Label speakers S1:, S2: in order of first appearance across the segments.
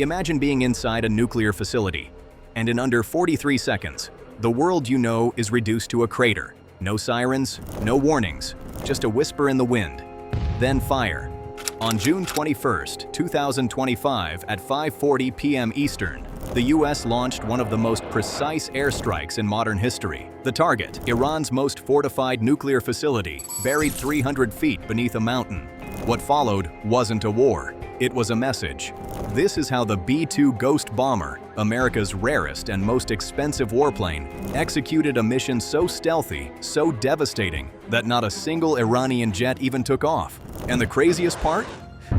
S1: Imagine being inside a nuclear facility, and in under 43 seconds, the world you know is reduced to a crater. No sirens, no warnings, just a whisper in the wind. Then fire. On June 21, 2025 at 5:40 p.m. Eastern, the U.S. launched one of the most precise airstrikes in modern history. The target, Iran's most fortified nuclear facility, buried 300 feet beneath a mountain. What followed wasn't a war, it was a message. This is how the B-2 Ghost bomber, America's rarest and most expensive warplane, executed a mission so stealthy, so devastating, that not a single Iranian jet even took off. And the craziest part?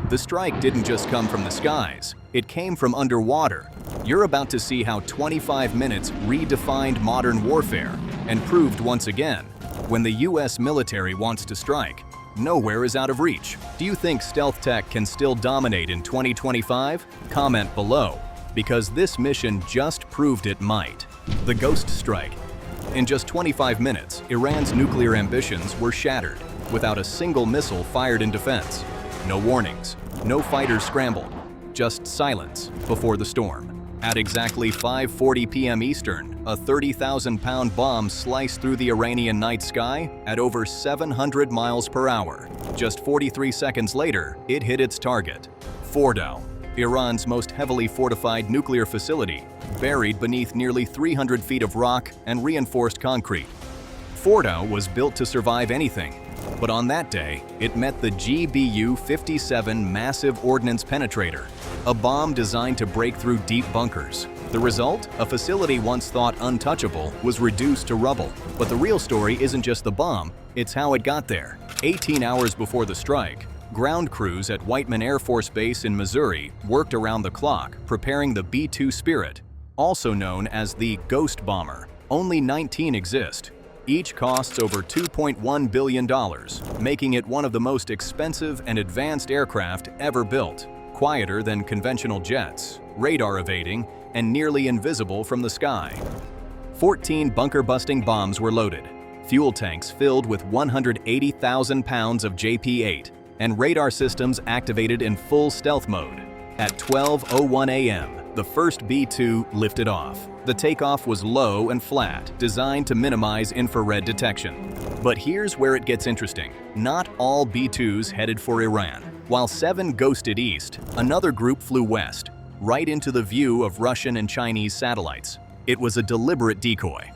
S1: The strike didn't just come from the skies, it came from underwater. You're about to see how 25 minutes redefined modern warfare and proved once again, when the US military wants to strike, nowhere is out of reach. Do you think stealth tech can still dominate in 2025? Comment below, because this mission just proved it might. The Ghost Strike. In just 25 minutes, Iran's nuclear ambitions were shattered, without a single missile fired in defense. No warnings, no fighters scrambled, just silence before the storm. At exactly 5:40 p.m. Eastern, a 30,000-pound bomb sliced through the Iranian night sky at over 700 miles per hour. Just 43 seconds later, it hit its target. Fordow, Iran's most heavily fortified nuclear facility, buried beneath nearly 300 feet of rock and reinforced concrete. Fordow was built to survive anything, but on that day, it met the GBU-57 Massive Ordnance Penetrator, a bomb designed to break through deep bunkers. The result? A facility once thought untouchable was reduced to rubble. But the real story isn't just the bomb, it's how it got there. 18 hours before the strike, ground crews at Whiteman Air Force Base in Missouri worked around the clock, preparing the B-2 Spirit, also known as the Ghost Bomber. Only 19 exist. Each costs over $2.1 billion, making it one of the most expensive and advanced aircraft ever built. Quieter than conventional jets, radar evading, and nearly invisible from the sky. 14 bunker-busting bombs were loaded, fuel tanks filled with 180,000 pounds of JP-8, and radar systems activated in full stealth mode. At 12:01 a.m., the first B-2 lifted off. The takeoff was low and flat, designed to minimize infrared detection. But here's where it gets interesting. Not all B-2s headed for Iran. While 7 ghosted east, another group flew west, right into the view of Russian and Chinese satellites. It was a deliberate decoy.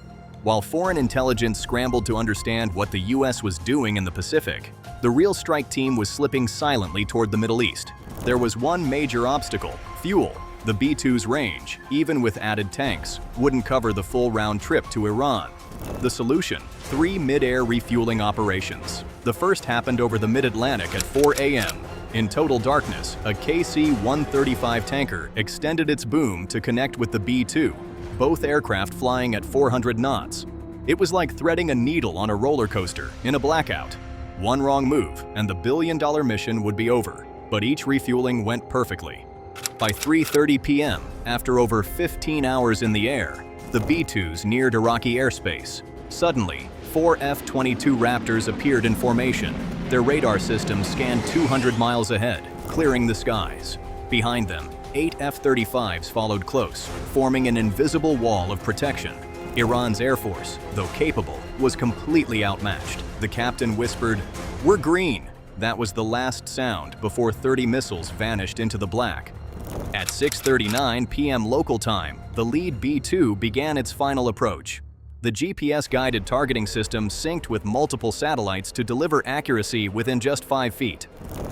S1: While foreign intelligence scrambled to understand what the US was doing in the Pacific, the real strike team was slipping silently toward the Middle East. There was one major obstacle: fuel. The B-2's range, even with added tanks, wouldn't cover the full round trip to Iran. The solution? 3 mid-air refueling operations. The first happened over the mid-Atlantic at 4 a.m. In total darkness, a KC-135 tanker extended its boom to connect with the B-2, both aircraft flying at 400 knots. It was like threading a needle on a roller coaster in a blackout. One wrong move, and the billion-dollar mission would be over. But each refueling went perfectly. By 3:30 p.m., after over 15 hours in the air, the B-2s neared Iraqi airspace. Suddenly, 4 F-22 Raptors appeared in formation. Their radar systems scanned 200 miles ahead, clearing the skies. Behind them, 8 F-35s followed close, forming an invisible wall of protection. Iran's Air Force, though capable, was completely outmatched. The captain whispered, "We're green." That was the last sound before 30 missiles vanished into the black. At 6:39 p.m. local time, the lead B-2 began its final approach. The GPS-guided targeting system synced with multiple satellites to deliver accuracy within just 5 feet.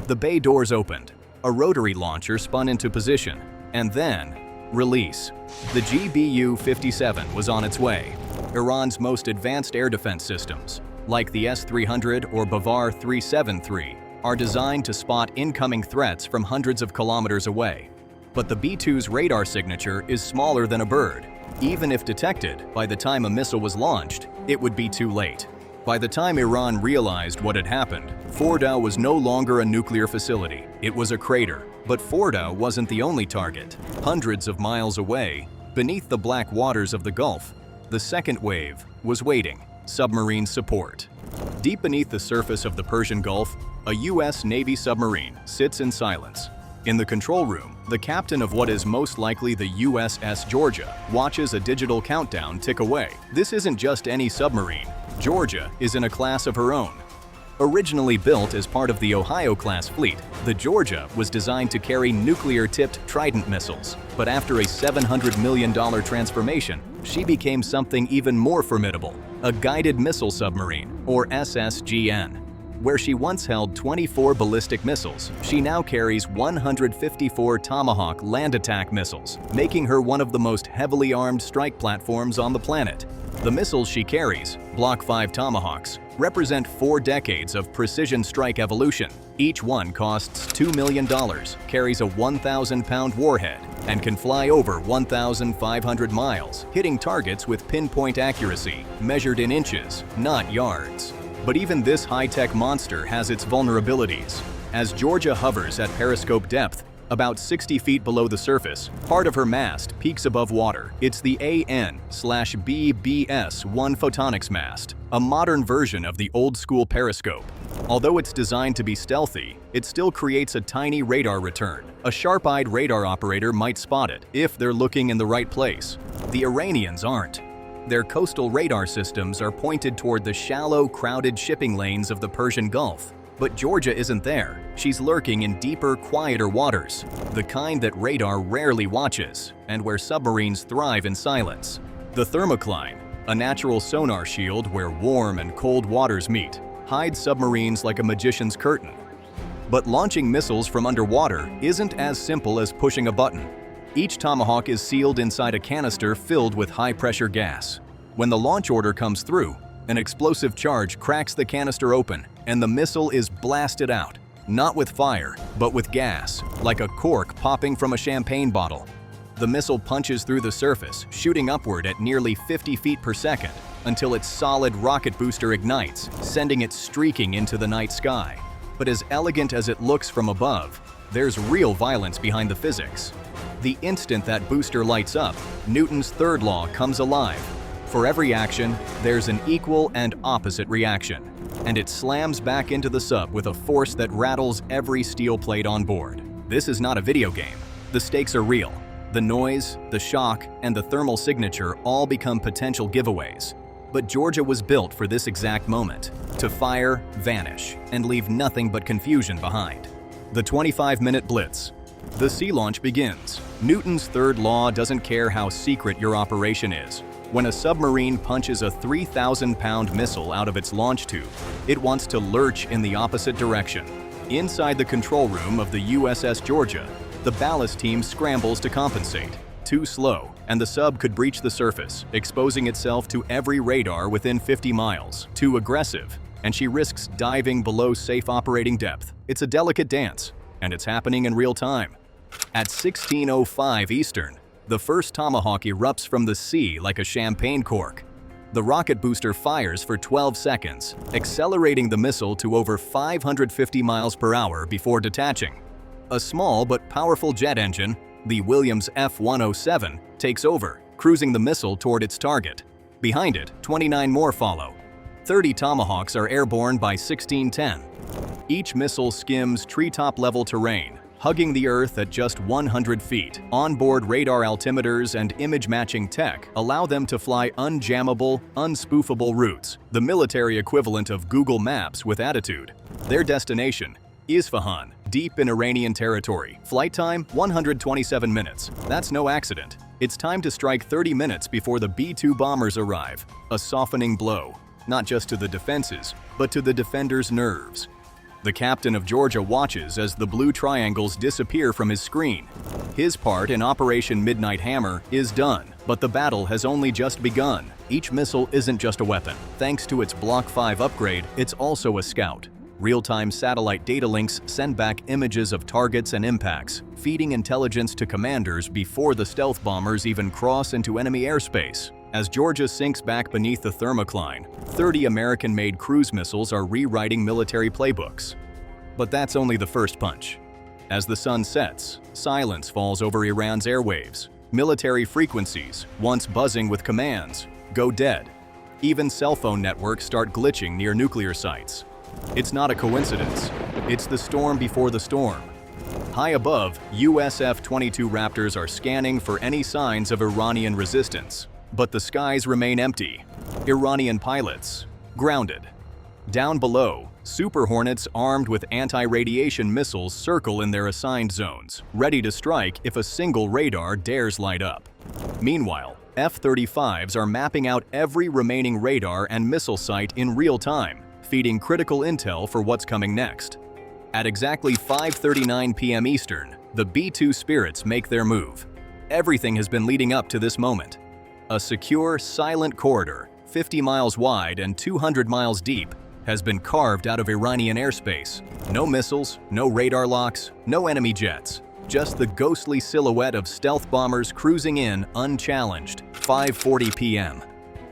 S1: The bay doors opened, a rotary launcher spun into position, and then, release. The GBU-57 was on its way. Iran's most advanced air defense systems, like the S-300 or Bavar 373, are designed to spot incoming threats from hundreds of kilometers away. But the B-2's radar signature is smaller than a bird. Even if detected, by the time a missile was launched, it would be too late. By the time Iran realized what had happened, Fordow was no longer a nuclear facility. It was a crater. But Fordow wasn't the only target. Hundreds of miles away, beneath the black waters of the Gulf, the second wave was waiting: submarine support. Deep beneath the surface of the Persian Gulf, a U.S. Navy submarine sits in silence. In the control room, the captain of what is most likely the USS Georgia watches a digital countdown tick away. This isn't just any submarine. Georgia is in a class of her own. Originally built as part of the Ohio-class fleet, the Georgia was designed to carry nuclear-tipped Trident missiles. But after a $700 million transformation, she became something even more formidable, a guided missile submarine, or SSGN. Where she once held 24 ballistic missiles, she now carries 154 Tomahawk land attack missiles, making her one of the most heavily armed strike platforms on the planet. The missiles she carries, Block 5 Tomahawks, represent 4 decades of precision strike evolution. Each one costs $2 million, carries a 1,000-pound warhead, and can fly over 1,500 miles, hitting targets with pinpoint accuracy, measured in inches, not yards. But even this high-tech monster has its vulnerabilities. As Georgia hovers at periscope depth, about 60 feet below the surface, part of her mast peaks above water. It's the AN/BBS-1 photonics mast, a modern version of the old-school periscope. Although it's designed to be stealthy, it still creates a tiny radar return. A sharp-eyed radar operator might spot it if they're looking in the right place. The Iranians aren't. Their coastal radar systems are pointed toward the shallow, crowded shipping lanes of the Persian Gulf. But Georgia isn't there. She's lurking in deeper, quieter waters, the kind that radar rarely watches, and where submarines thrive in silence. The thermocline, a natural sonar shield where warm and cold waters meet, hides submarines like a magician's curtain. But launching missiles from underwater isn't as simple as pushing a button. Each Tomahawk is sealed inside a canister filled with high-pressure gas. When the launch order comes through, an explosive charge cracks the canister open, and the missile is blasted out, not with fire, but with gas, like a cork popping from a champagne bottle. The missile punches through the surface, shooting upward at nearly 50 feet per second, until its solid rocket booster ignites, sending it streaking into the night sky. But as elegant as it looks from above, there's real violence behind the physics. The instant that booster lights up, Newton's third law comes alive. For every action, there's an equal and opposite reaction, and it slams back into the sub with a force that rattles every steel plate on board. This is not a video game. The stakes are real. The noise, the shock, and the thermal signature all become potential giveaways. But Georgia was built for this exact moment, to fire, vanish, and leave nothing but confusion behind. The 25-minute blitz. The sea launch begins. Newton's third law doesn't care how secret your operation is. When a submarine punches a 3,000-pound missile out of its launch tube, it wants to lurch in the opposite direction. Inside the control room of the USS Georgia, the ballast team scrambles to compensate. Too slow, and the sub could breach the surface, exposing itself to every radar within 50 miles. Too aggressive, and she risks diving below safe operating depth. It's a delicate dance, and it's happening in real time. At 16:05 Eastern, the first Tomahawk erupts from the sea like a champagne cork. The rocket booster fires for 12 seconds, accelerating the missile to over 550 miles per hour before detaching. A small but powerful jet engine, the Williams F-107, takes over, cruising the missile toward its target. Behind it, 29 more follow. 30 Tomahawks are airborne by 16:10. Each missile skims treetop-level terrain, hugging the Earth at just 100 feet. Onboard radar altimeters and image-matching tech allow them to fly unjammable, unspoofable routes, the military equivalent of Google Maps with attitude. Their destination, Isfahan, deep in Iranian territory. Flight time, 127 minutes. That's no accident. It's time to strike 30 minutes before the B-2 bombers arrive. A softening blow, not just to the defenses, but to the defenders' nerves. The captain of Georgia watches as the blue triangles disappear from his screen. His part in Operation Midnight Hammer is done, but the battle has only just begun. Each missile isn't just a weapon. Thanks to its Block 5 upgrade, it's also a scout. Real-time satellite data links send back images of targets and impacts, feeding intelligence to commanders before the stealth bombers even cross into enemy airspace. As Georgia sinks back beneath the thermocline, 30 American-made cruise missiles are rewriting military playbooks. But that's only the first punch. As the sun sets, silence falls over Iran's airwaves. Military frequencies, once buzzing with commands, go dead. Even cell phone networks start glitching near nuclear sites. It's not a coincidence. It's the storm before the storm. High above, USF-22 Raptors are scanning for any signs of Iranian resistance. But the skies remain empty. Iranian pilots grounded. Down below, Super Hornets armed with anti-radiation missiles circle in their assigned zones, ready to strike if a single radar dares light up. Meanwhile, F-35s are mapping out every remaining radar and missile site in real time, feeding critical intel for what's coming next. At exactly 5:39 p.m. Eastern, the B-2 Spirits make their move. Everything has been leading up to this moment. A secure, silent corridor, 50 miles wide and 200 miles deep, has been carved out of Iranian airspace. No missiles, no radar locks, no enemy jets. Just the ghostly silhouette of stealth bombers cruising in unchallenged. 5:40 p.m.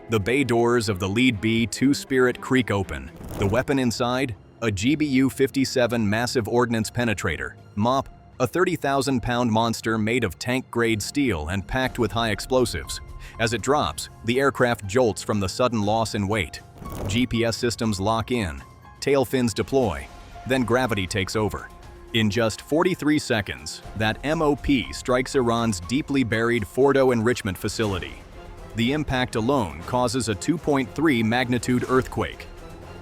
S1: The bay doors of the lead B-2 Spirit creak open. The weapon inside? A GBU-57 Massive Ordnance Penetrator, MOP, a 30,000-pound monster made of tank-grade steel and packed with high explosives. As it drops, the aircraft jolts from the sudden loss in weight. GPS systems lock in, tail fins deploy, then gravity takes over. In just 43 seconds, that MOP strikes Iran's deeply buried Fordow enrichment facility. The impact alone causes a 2.3 magnitude earthquake.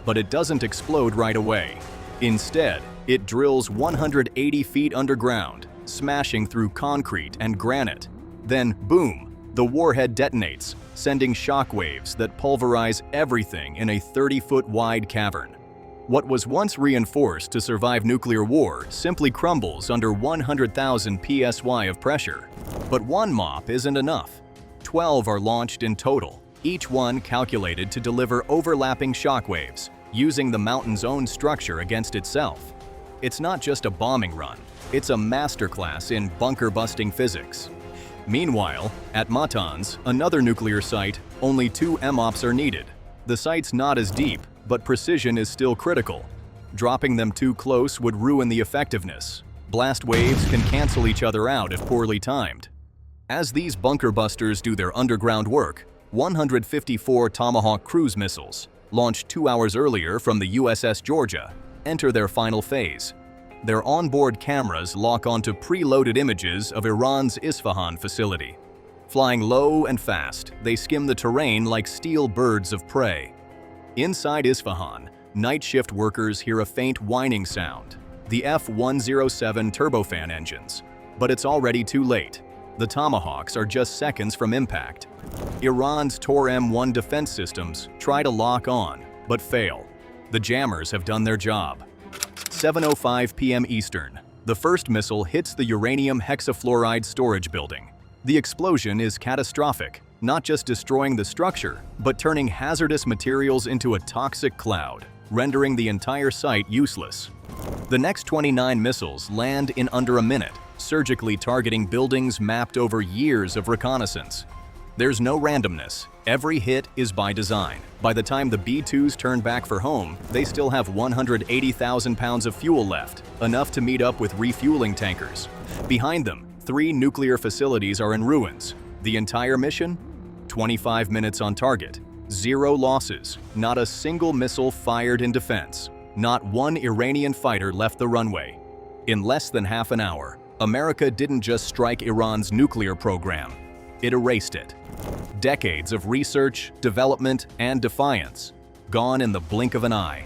S1: But it doesn't explode right away. Instead, it drills 180 feet underground, smashing through concrete and granite. Then, boom! The warhead detonates, sending shockwaves that pulverize everything in a 30-foot wide cavern. What was once reinforced to survive nuclear war simply crumbles under 100,000 psi of pressure. But one MOP isn't enough. 12 are launched in total, each one calculated to deliver overlapping shockwaves, using the mountain's own structure against itself. It's not just a bombing run, it's a masterclass in bunker-busting physics. Meanwhile, at Natanz, another nuclear site, only 2 MOPs are needed. The site's not as deep, but precision is still critical. Dropping them too close would ruin the effectiveness. Blast waves can cancel each other out if poorly timed. As these bunker busters do their underground work, 154 Tomahawk cruise missiles, launched 2 hours earlier from the USS Georgia, enter their final phase. Their onboard cameras lock onto preloaded images of Iran's Isfahan facility. Flying low and fast, they skim the terrain like steel birds of prey. Inside Isfahan, night shift workers hear a faint whining sound, the F-107 turbofan engines. But it's already too late. The Tomahawks are just seconds from impact. Iran's Tor M1 defense systems try to lock on, but fail. The jammers have done their job. 7:05 p.m. Eastern, the first missile hits the uranium hexafluoride storage building. The explosion is catastrophic, not just destroying the structure, but turning hazardous materials into a toxic cloud, rendering the entire site useless. The next 29 missiles land in under a minute, surgically targeting buildings mapped over years of reconnaissance. There's no randomness. Every hit is by design. By the time the B-2s turn back for home, they still have 180,000 pounds of fuel left, enough to meet up with refueling tankers. Behind them, 3 nuclear facilities are in ruins. The entire mission? 25 minutes on target. 0 losses. Not a single missile fired in defense. Not one Iranian fighter left the runway. In less than half an hour, America didn't just strike Iran's nuclear program. It erased it. Decades of research, development, and defiance, gone in the blink of an eye.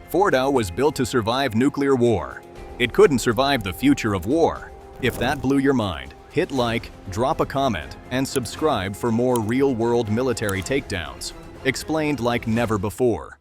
S1: Fordow was built to survive nuclear war. It couldn't survive the future of war. If that blew your mind, hit like, drop a comment, and subscribe for more real-world military takedowns, explained like never before.